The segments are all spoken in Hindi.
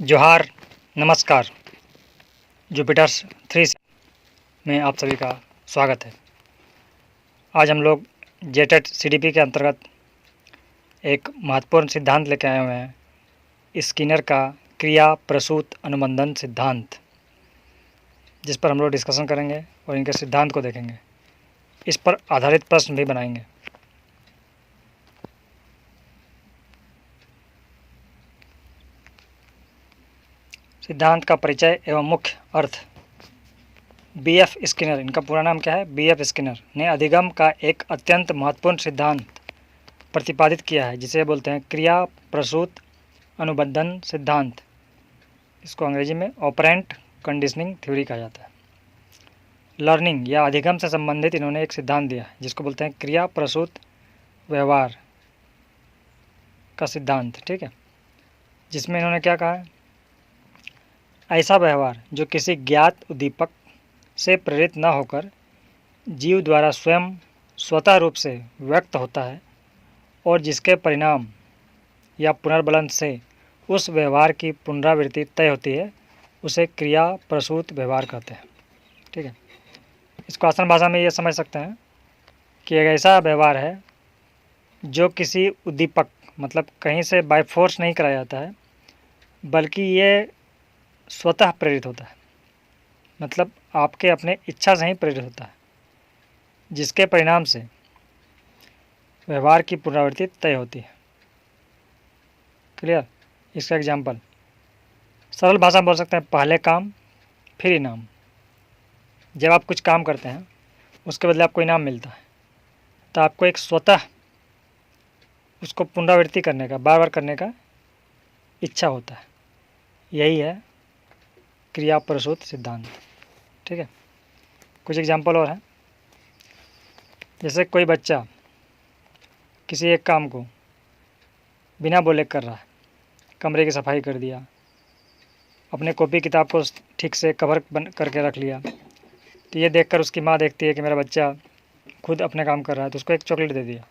जोहार, नमस्कार। जुपिटर्स 3 में आप सभी का स्वागत है। आज हम लोग जेटेट सीडीपी के अंतर्गत एक महत्वपूर्ण सिद्धांत लेकर आए हुए हैं, स्किनर का क्रिया प्रसूत अनुबंधन सिद्धांत, जिस पर हम लोग डिस्कशन करेंगे और इनके सिद्धांत को देखेंगे। इस पर आधारित प्रश्न भी बनाएंगे। सिद्धांत का परिचय एवं मुख्य अर्थ। बीएफ स्किनर, इनका पूरा नाम क्या है? बीएफ स्किनर ने अधिगम का एक अत्यंत महत्वपूर्ण सिद्धांत प्रतिपादित किया है, जिसे बोलते हैं क्रिया प्रसूत अनुबंधन सिद्धांत। इसको अंग्रेजी में ऑपरेंट कंडीशनिंग थ्योरी कहा जाता है। लर्निंग या अधिगम से संबंधित इन्होंने एक सिद्धांत दिया है, जिसको बोलते हैं क्रिया प्रसूत व्यवहार का सिद्धांत। ठीक है, जिसमें इन्होंने क्या कहा है? ऐसा व्यवहार जो किसी ज्ञात उद्दीपक से प्रेरित न होकर जीव द्वारा स्वयं स्वतः रूप से व्यक्त होता है और जिसके परिणाम या पुनर्बलन से उस व्यवहार की पुनरावृत्ति तय होती है, उसे क्रिया प्रसूत व्यवहार कहते हैं। ठीक है, इसको आसान भाषा में ये समझ सकते हैं कि एक ऐसा व्यवहार है जो किसी उद्दीपक, मतलब कहीं से बाय फोर्स नहीं कराया जाता है, बल्कि ये स्वतः प्रेरित होता है, मतलब आपके अपने इच्छा से ही प्रेरित होता है, जिसके परिणाम से व्यवहार की पुनरावृत्ति तय होती है। क्लियर? इसका एग्जाम्पल सरल भाषा में बोल सकते हैं, पहले काम फिर इनाम। जब आप कुछ काम करते हैं, उसके बदले आपको इनाम मिलता है, तो आपको एक स्वतः उसको पुनरावृत्ति करने का, बार बार करने का इच्छा होता है। यही है क्रिया प्रसूत सिद्धांत। ठीक है, कुछ एग्जाम्पल और हैं। जैसे कोई बच्चा किसी एक काम को बिना बोले कर रहा है, कमरे की सफाई कर दिया, अपने कॉपी किताब को ठीक से कवर बन करके रख लिया, तो ये देखकर उसकी माँ देखती है कि मेरा बच्चा खुद अपने काम कर रहा है, तो उसको एक चॉकलेट दे दिया।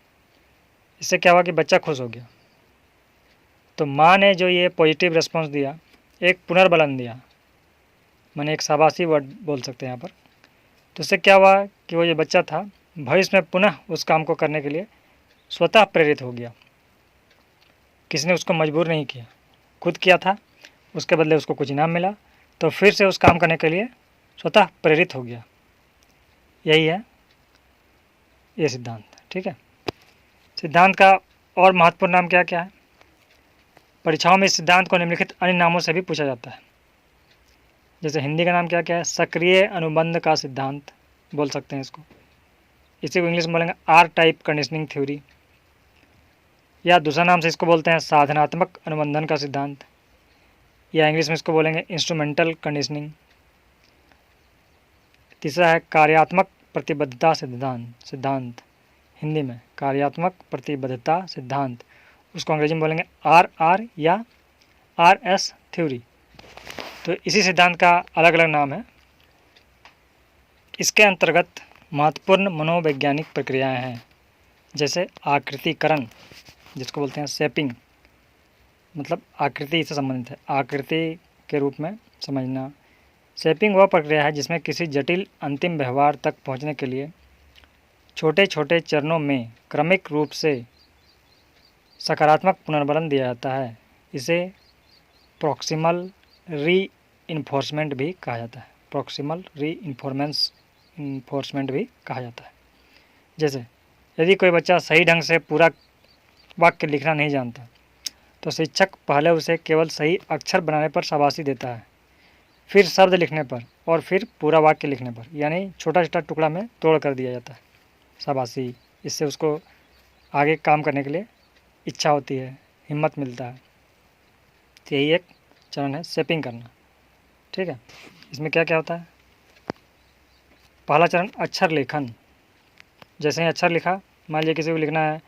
इससे क्या हुआ कि बच्चा खुश हो गया। तो माँ ने जो ये पॉजिटिव रिस्पॉन्स दिया, एक पुनर्बलन दिया, मैंने एक शाबाशी वर्ड बोल सकते हैं यहाँ पर। तो इससे क्या हुआ कि वो जो बच्चा था, भविष्य में पुनः उस काम को करने के लिए स्वतः प्रेरित हो गया। किसी ने उसको मजबूर नहीं किया, खुद किया था, उसके बदले उसको कुछ इनाम मिला, तो फिर से उस काम करने के लिए स्वतः प्रेरित हो गया। यही है ये सिद्धांत। ठीक है, सिद्धांत का और महत्वपूर्ण नाम क्या क्या है? परीक्षाओं में इस सिद्धांत को निम्नलिखित अन्य नामों से भी पूछा जाता है। जैसे हिंदी का नाम क्या क्या है? सक्रिय अनुबंध का सिद्धांत बोल सकते हैं इसको। इसी को इंग्लिश में बोलेंगे आर टाइप कंडीशनिंग थ्योरी, या दूसरा नाम से इसको बोलते हैं साधनात्मक अनुबंधन का सिद्धांत, या इंग्लिश में इसको बोलेंगे इंस्ट्रूमेंटल कंडीशनिंग। तीसरा है कार्यात्मक प्रतिबद्धता सिद्धांत, हिंदी में कार्यात्मक प्रतिबद्धता सिद्धांत, उसको अंग्रेजी में बोलेंगे आर या RS थ्योरी। तो इसी सिद्धांत का अलग अलग नाम है। इसके अंतर्गत महत्वपूर्ण मनोवैज्ञानिक प्रक्रियाएं हैं, जैसे आकृतिकरण, जिसको बोलते हैं शेपिंग, मतलब आकृति से संबंधित है, आकृति के रूप में समझना। शेपिंग वह प्रक्रिया है जिसमें किसी जटिल अंतिम व्यवहार तक पहुंचने के लिए छोटे छोटे चरणों में क्रमिक रूप से सकारात्मक पुनर्बलन दिया जाता है। इसे प्रॉक्सिमल रीइंफोर्समेंट भी कहा जाता है। प्रॉक्सिमल रीइंफोर्समेंट भी कहा जाता है। जैसे यदि कोई बच्चा सही ढंग से पूरा वाक्य लिखना नहीं जानता, तो शिक्षक पहले उसे केवल सही अक्षर बनाने पर शाबाशी देता है, फिर शब्द लिखने पर और फिर पूरा वाक्य लिखने पर, यानी छोटा छोटा टुकड़ा में तोड़ कर दिया जाता है शाबाशी। इससे उसको आगे काम करने के लिए इच्छा होती है, हिम्मत मिलता है। तो यही एक चरण है शेपिंग करना। ठीक है, इसमें क्या क्या होता है? पहला चरण अक्षर लेखन। जैसे ही अक्षर लिखा, मान लीजिए किसी को लिखना है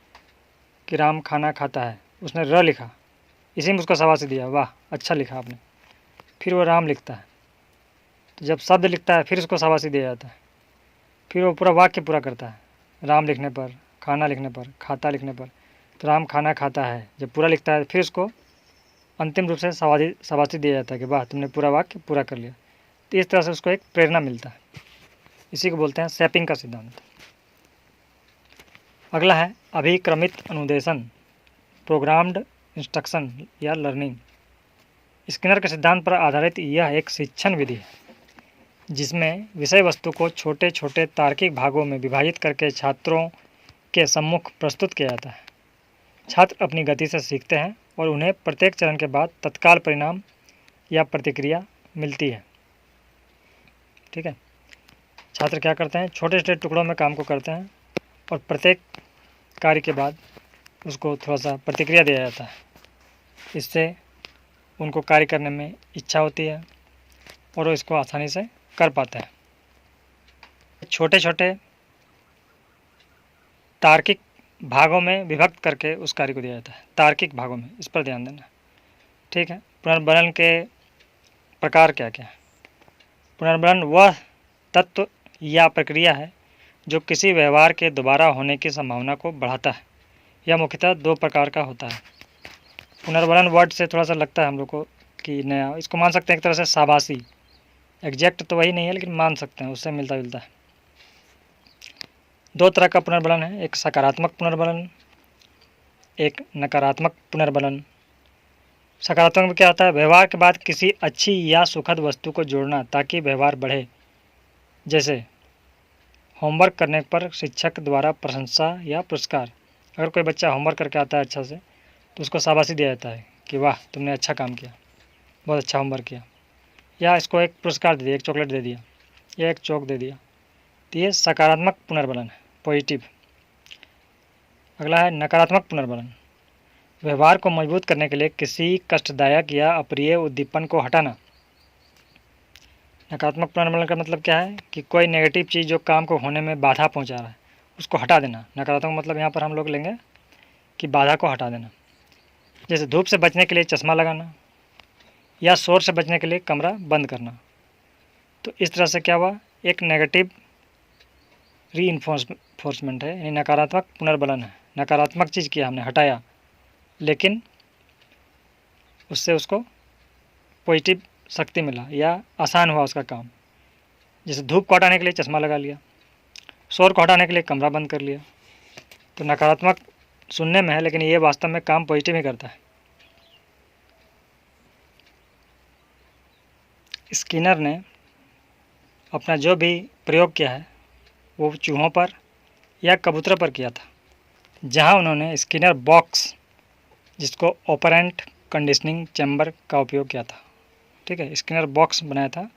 कि राम खाना खाता है, उसने र लिखा, इसी में उसको शाबाशी दिया, वाह अच्छा लिखा आपने। फिर वो राम लिखता है, तो जब शब्द लिखता है फिर उसको शाबाशी दिया जाता है। फिर वो पूरा वाक्य पूरा करता है, राम लिखने पर, खाना लिखने पर, खाता लिखने पर। तो राम खाना खाता है जब पूरा लिखता है, फिर उसको अंतिम रूप से शाबाशी दिया जाता है कि वाह तुमने पूरा वाक्य पूरा कर लिया। तो इस तरह से उसको एक प्रेरणा मिलता है। इसी को बोलते हैं शैपिंग का सिद्धांत। अगला है अभिक्रमित अनुदेशन, प्रोग्राम्ड इंस्ट्रक्शन या लर्निंग। स्किनर के सिद्धांत पर आधारित यह एक शिक्षण विधि है जिसमें विषय वस्तु को छोटे छोटे तार्किक भागों में विभाजित करके छात्रों के सम्मुख प्रस्तुत किया जाता है। छात्र अपनी गति से सीखते हैं और उन्हें प्रत्येक चरण के बाद तत्काल परिणाम या प्रतिक्रिया मिलती है। ठीक है, छात्र क्या करते हैं, छोटे छोटे टुकड़ों में काम को करते हैं और प्रत्येक कार्य के बाद उसको थोड़ा सा प्रतिक्रिया दिया जाता है। इससे उनको कार्य करने में इच्छा होती है और वो इसको आसानी से कर पाते हैं। छोटे छोटे तार्किक भागों में विभक्त करके उस कार्य को दिया जाता है, तार्किक भागों में, इस पर ध्यान देना। ठीक है, पुनर्बलन के प्रकार क्या क्या है। पुनर्बलन वह तत्व या प्रक्रिया है जो किसी व्यवहार के दोबारा होने की संभावना को बढ़ाता है। यह मुख्यतः दो प्रकार का होता है। पुनर्बलन वर्ड से थोड़ा सा लगता है हम लोग को कि नया, इसको मान सकते हैं एक तरह से शाबाशी। एग्जैक्ट तो वही नहीं है लेकिन मान सकते हैं, उससे मिलता जुलता है। दो तरह का पुनर्बलन है, एक सकारात्मक पुनर्बलन, एक नकारात्मक पुनर्बलन। सकारात्मक में क्या होता है, व्यवहार के बाद किसी अच्छी या सुखद वस्तु को जोड़ना ताकि व्यवहार बढ़े। जैसे होमवर्क करने पर शिक्षक द्वारा प्रशंसा या पुरस्कार। अगर कोई बच्चा होमवर्क करके आता है अच्छा से तो उसको शाबाशी दिया जाता है कि वाह तुमने अच्छा काम किया, बहुत अच्छा होमवर्क किया, या इसको एक पुरस्कार दे दिया, एक चॉकलेट दे दिया या एक चौक दे दिया। तो ये सकारात्मक पुनर्बलन है, पॉजिटिव। अगला है नकारात्मक पुनर्बलन, व्यवहार को मजबूत करने के लिए किसी कष्टदायक या अप्रिय उद्दीपन को हटाना। नकारात्मक पुनर्बलन का मतलब क्या है कि कोई नेगेटिव चीज़ जो काम को होने में बाधा पहुंचा रहा है उसको हटा देना। नकारात्मक मतलब यहाँ पर हम लोग लेंगे कि बाधा को हटा देना। जैसे धूप से बचने के लिए चश्मा लगाना या शोर से बचने के लिए कमरा बंद करना। तो इस तरह से क्या हुआ, एक नेगेटिव रीइंफोर्समेंट है, यानी नकारात्मक पुनर्बलन है। नकारात्मक चीज़ किया हमने, हटाया, लेकिन उससे उसको पॉजिटिव शक्ति मिला या आसान हुआ उसका काम। जैसे धूप को हटाने के लिए चश्मा लगा लिया, शोर को हटाने के लिए कमरा बंद कर लिया। तो नकारात्मक सुनने में है लेकिन ये वास्तव में काम पॉजिटिव ही करता है। स्किनर ने अपना जो भी प्रयोग किया है वो चूहों पर या कबूतरों पर किया था, जहां उन्होंने स्किनर बॉक्स, जिसको ऑपरेंट कंडीशनिंग चैम्बर का उपयोग किया था। ठीक है, स्किनर बॉक्स बनाया था,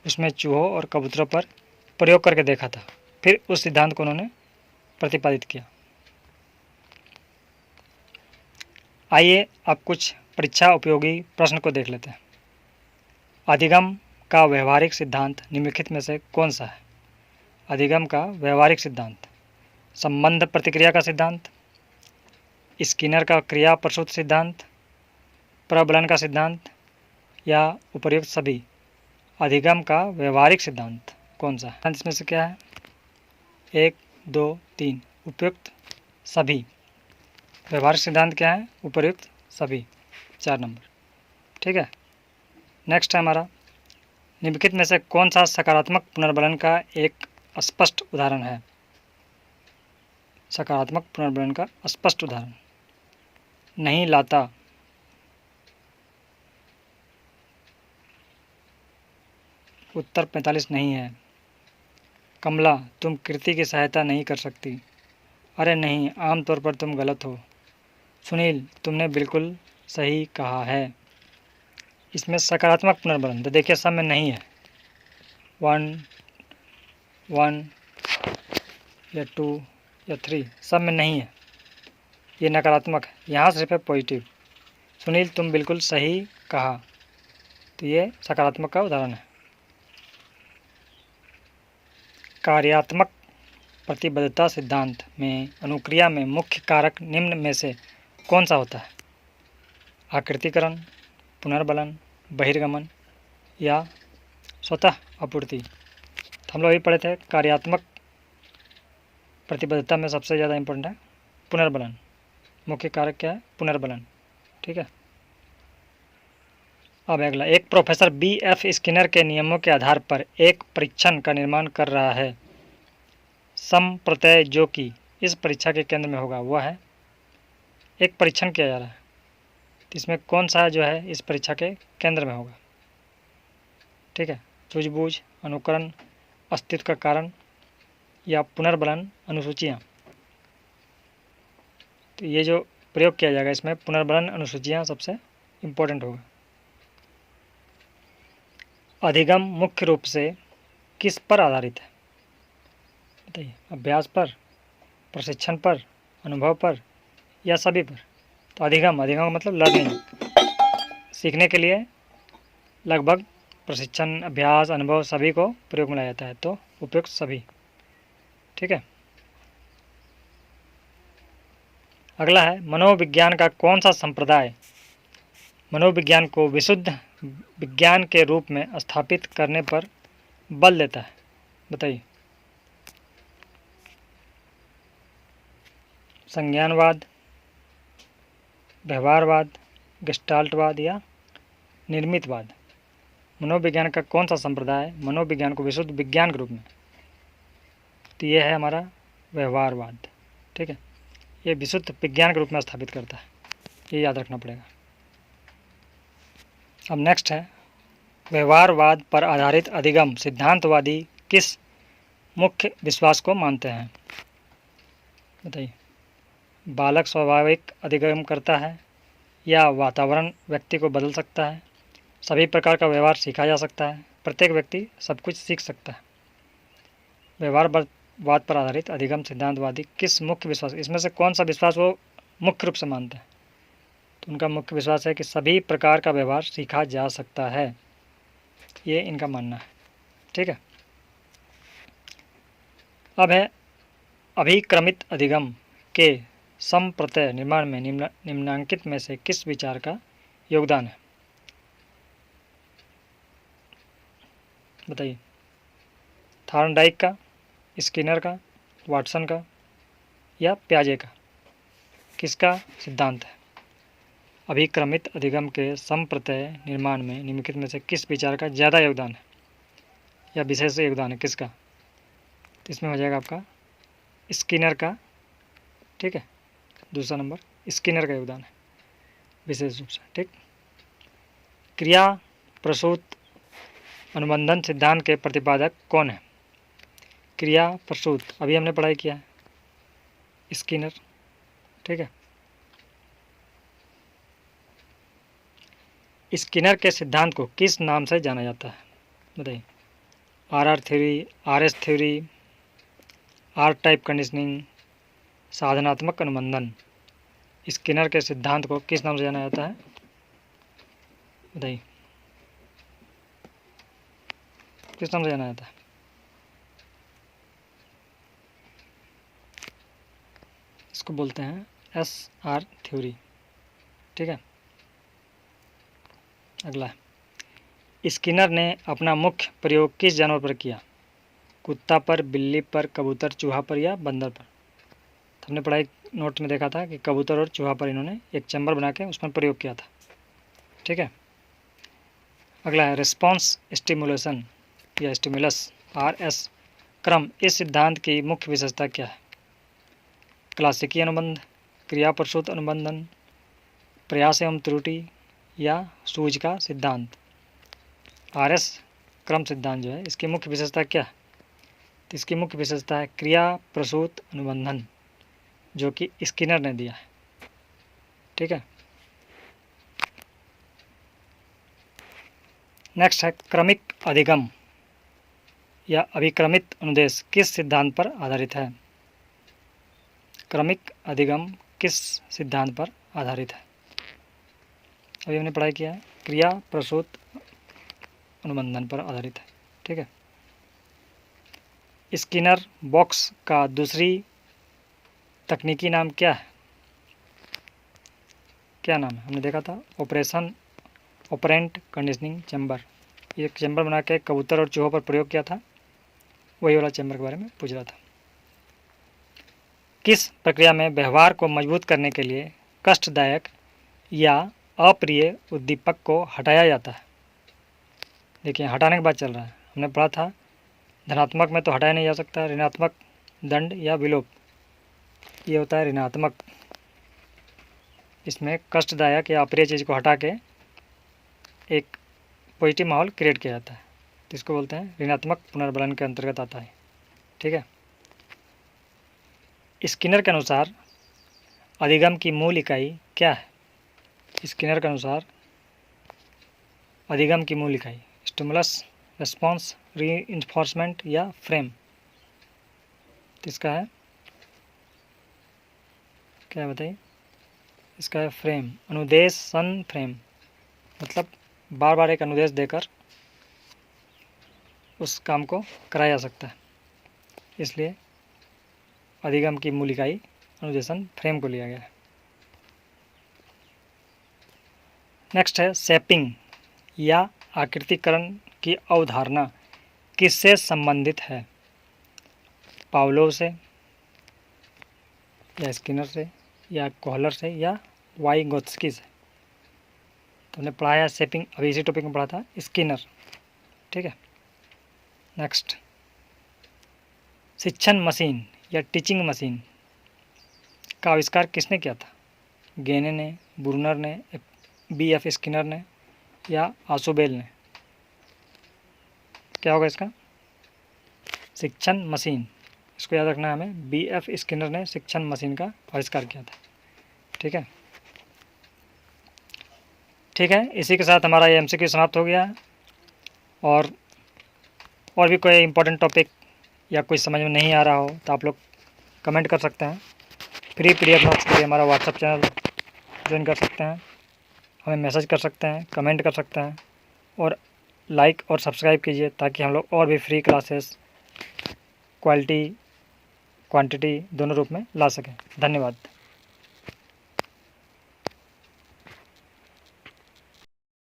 उसमें चूहों और कबूतरों पर प्रयोग करके देखा था, फिर उस सिद्धांत को उन्होंने प्रतिपादित किया। आइए अब कुछ परीक्षा उपयोगी प्रश्न को देख लेते हैं। अधिगम का व्यवहारिक सिद्धांत निम्नलिखित में से कौन सा है। अधिगम का व्यवहारिक सिद्धांत, संबंध प्रतिक्रिया का सिद्धांत, स्किनर का क्रिया प्रसूत सिद्धांत, प्रबलन का सिद्धांत या उपर्युक्त सभी। अधिगम का व्यवहारिक सिद्धांत कौन सा है, इसमें से क्या है, 1, 2, 3, उपयुक्त सभी। व्यवहारिक सिद्धांत क्या है, उपर्युक्त सभी, 4 नंबर। ठीक है, नेक्स्ट है हमारा, निम्नलिखित में से कौन सा सकारात्मक पुनर्बलन का एक स्पष्ट उदाहरण है। सकारात्मक पुनर्बलन का स्पष्ट उदाहरण, नहीं लाता, उत्तर 45 नहीं है। कमला, तुम कृति की सहायता नहीं कर सकती। अरे नहीं, आमतौर पर तुम गलत हो। सुनील, तुमने बिल्कुल सही कहा है। इसमें सकारात्मक पुनर्बलन तो देखिए सब में नहीं है, 1, 1 या 2 या 3 सब में नहीं है, ये नकारात्मक है। यहाँ सिर्फ है पॉजिटिव, सुनील तुम बिल्कुल सही कहा, तो ये सकारात्मक का उदाहरण है। कार्यात्मक प्रतिबद्धता सिद्धांत में अनुक्रिया में मुख्य कारक निम्न में से कौन सा होता है। आकृतिकरण, पुनर्बलन, बहिर्गमन या स्वतः आपूर्ति। तो हम लोग अभी पढ़े थे कार्यात्मक प्रतिबद्धता में सबसे ज़्यादा इम्पोर्टेंट है पुनर्बलन। मुख्य कारक क्या है, पुनर्बलन। ठीक है, अब अगला, एक प्रोफेसर BF स्किनर के नियमों के आधार पर एक परीक्षण का निर्माण कर रहा है। समप्रत्यय जो कि इस परीक्षा के केंद्र में होगा वह है, एक परीक्षण किया जा रहा है, तो इसमें कौन सा जो है इस परीक्षा के केंद्र में होगा। ठीक है, सूझबूझ, अनुकरण, अस्तित्व का कारण या पुनर्बलन अनुसूचियाँ। तो ये जो प्रयोग किया जाएगा इसमें पुनर्बलन अनुसूचियाँ सबसे इम्पोर्टेंट होगा। अधिगम मुख्य रूप से किस पर आधारित है बताइए, अभ्यास पर, प्रशिक्षण पर, अनुभव पर या सभी पर। तो अधिगम का मतलब लर्निंग, सीखने के लिए लगभग प्रशिक्षण, अभ्यास, अनुभव सभी को प्रयोग में लाया जाता है, तो उपयुक्त सभी। ठीक है, अगला है, मनोविज्ञान का कौन सा संप्रदाय मनोविज्ञान को विशुद्ध विज्ञान के रूप में स्थापित करने पर बल देता है बताइए। संज्ञानवाद, व्यवहारवाद, गेस्टाल्टवाद या निर्मितवाद। मनोविज्ञान का कौन सा संप्रदाय मनोविज्ञान को विशुद्ध विज्ञान के रूप में, तो ये है हमारा व्यवहारवाद। ठीक है, ये विशुद्ध विज्ञान के रूप में स्थापित करता है, ये याद रखना पड़ेगा। अब नेक्स्ट है, व्यवहारवाद पर आधारित अधिगम सिद्धांतवादी किस मुख्य विश्वास को मानते हैं बताइए। बालक स्वाभाविक अधिगम करता है या वातावरण व्यक्ति को बदल सकता है, सभी प्रकार का व्यवहार सीखा जा सकता है, प्रत्येक व्यक्ति सब कुछ सीख सकता है। व्यवहारवाद पर आधारित अधिगम सिद्धांतवादी किस मुख्य विश्वास, इसमें से कौन सा विश्वास वो मुख्य रूप से मानते हैं, तो उनका मुख्य विश्वास है कि सभी प्रकार का व्यवहार सीखा जा सकता है, ये इनका मानना है। ठीक है, अब है अभिक्रमित अधिगम के समप्रत्यय निर्माण में निम्नांकित में से किस विचार का योगदान है बताइए। थॉर्नडाइक का, स्किनर का, वाटसन का या प्याजे का, किसका सिद्धांत है। अभिक्रमित अधिगम के समप्रत्यय निर्माण में निम्नलिखित में से किस विचार का ज़्यादा योगदान है या विशेष योगदान है, किसका, तो इसमें हो जाएगा आपका स्किनर का। ठीक है, दूसरा नंबर स्किनर का योगदान है विशेष रूप से। ठीक, क्रिया प्रसूत अनुबंधन सिद्धांत के प्रतिपादक कौन है। क्रिया प्रसूत अभी हमने पढ़ाई किया है, स्किनर। ठीक है, स्किनर के सिद्धांत को किस नाम से जाना जाता है बताइए। RR theory, RS theory, R type conditioning, साधनात्मक अनुबंधन। स्किनर के सिद्धांत को किस नाम से जाना जाता है बताइए, किस नाम से जाना जाता है। इसको बोलते हैं SR थ्योरी। ठीक है, अगला है, स्किनर ने अपना मुख्य प्रयोग किस जानवर पर किया। कुत्ता पर, बिल्ली पर, कबूतर, चूहा पर या बंदर पर। तो हमने पढ़ाई नोट में देखा था कि कबूतर और चूहा पर इन्होंने एक चैम्बर बना के उसमें प्रयोग किया था। ठीक है, अगला है, रिस्पॉन्स स्टिमुलेशन या स्टिमुलस RS क्रम इस सिद्धांत की मुख्य विशेषता क्या है। क्लासिकी अनुबंध, क्रिया प्रसूत अनुबंधन, प्रयास एवं त्रुटि या सूझ का सिद्धांत। RS क्रम सिद्धांत जो है इसकी मुख्य विशेषता क्या है, तो इसकी मुख्य विशेषता है क्रिया प्रसूत अनुबंधन, जो कि स्किनर ने दिया है। ठीक है, नेक्स्ट है, क्रमिक अधिगम या अभिक्रमित अनुदेश किस सिद्धांत पर आधारित है। क्रमिक अधिगम किस सिद्धांत पर आधारित है, अभी हमने पढ़ाई किया है, क्रिया प्रसूत अनुबंधन पर आधारित है। ठीक है, स्किनर बॉक्स का दूसरी तकनीकी नाम क्या है, क्या नाम है, हमने देखा था ऑपरेंट कंडीशनिंग चैम्बर। एक चैम्बर बना के कबूतर और चूहों पर प्रयोग किया था, वही वाला चैम्बर के बारे में पूछ रहा था। किस प्रक्रिया में व्यवहार को मजबूत करने के लिए कष्टदायक या अप्रिय उद्दीपक को हटाया जाता है। देखिए हटाने की बात चल रहा है। हमने पढ़ा था धनात्मक में तो हटाया नहीं जा सकता, ऋणात्मक, दंड या विलोप। ये होता है ऋणात्मक। इसमें कष्टदायक या अप्रिय चीज़ को हटा के एक पॉजिटिव माहौल क्रिएट किया जाता है, तो इसको बोलते हैं ऋणात्मक पुनर्बलन के अंतर्गत आता है। ठीक है। स्किनर के अनुसार अधिगम की मूल इकाई क्या है? स्किनर के अनुसार अधिगम की मूल इकाई स्टिमुलस, रिस्पॉन्स, रीइंफोर्समेंट या फ्रेम। तो इसका है क्या बताइए? इसका है फ्रेम, अनुदेशन फ्रेम, मतलब बार बार एक अनुदेश देकर उस काम को कराया जा सकता है, इसलिए अधिगम की मूल इकाई अनुदेशन फ्रेम को लिया गया है। नेक्स्ट है शेपिंग या आकृतिकरण की अवधारणा किससे संबंधित है? पावलोव से या स्किनर से या कोहलर से या वाइगोत्स्की से? तो हमने पढ़ाया शेपिंग, अभी इसी टॉपिक में पढ़ा था स्किनर। ठीक है। नेक्स्ट, शिक्षण मशीन या टीचिंग मशीन का आविष्कार किसने किया था? गेने ने, ब्रूनर ने, B.F. स्किनर ने या आशुबेल ने? क्या होगा इसका? शिक्षण मशीन। इसको याद रखना है हमें, B.F. स्किनर ने शिक्षण मशीन का आविष्कार किया था। ठीक है। ठीक है, इसी के साथ हमारा ये MCQ समाप्त हो गया है। और भी कोई इम्पोर्टेंट टॉपिक या कोई समझ में नहीं आ रहा हो तो आप लोग कमेंट कर सकते हैं। फ्री PDF नोट्स के लिए हमारा व्हाट्सएप चैनल ज्वाइन कर सकते हैं, हमें मैसेज कर सकते हैं, कमेंट कर सकते हैं और लाइक और सब्सक्राइब कीजिए ताकि हम लोग और भी फ्री क्लासेस क्वालिटी क्वांटिटी दोनों रूप में ला सकें। धन्यवाद।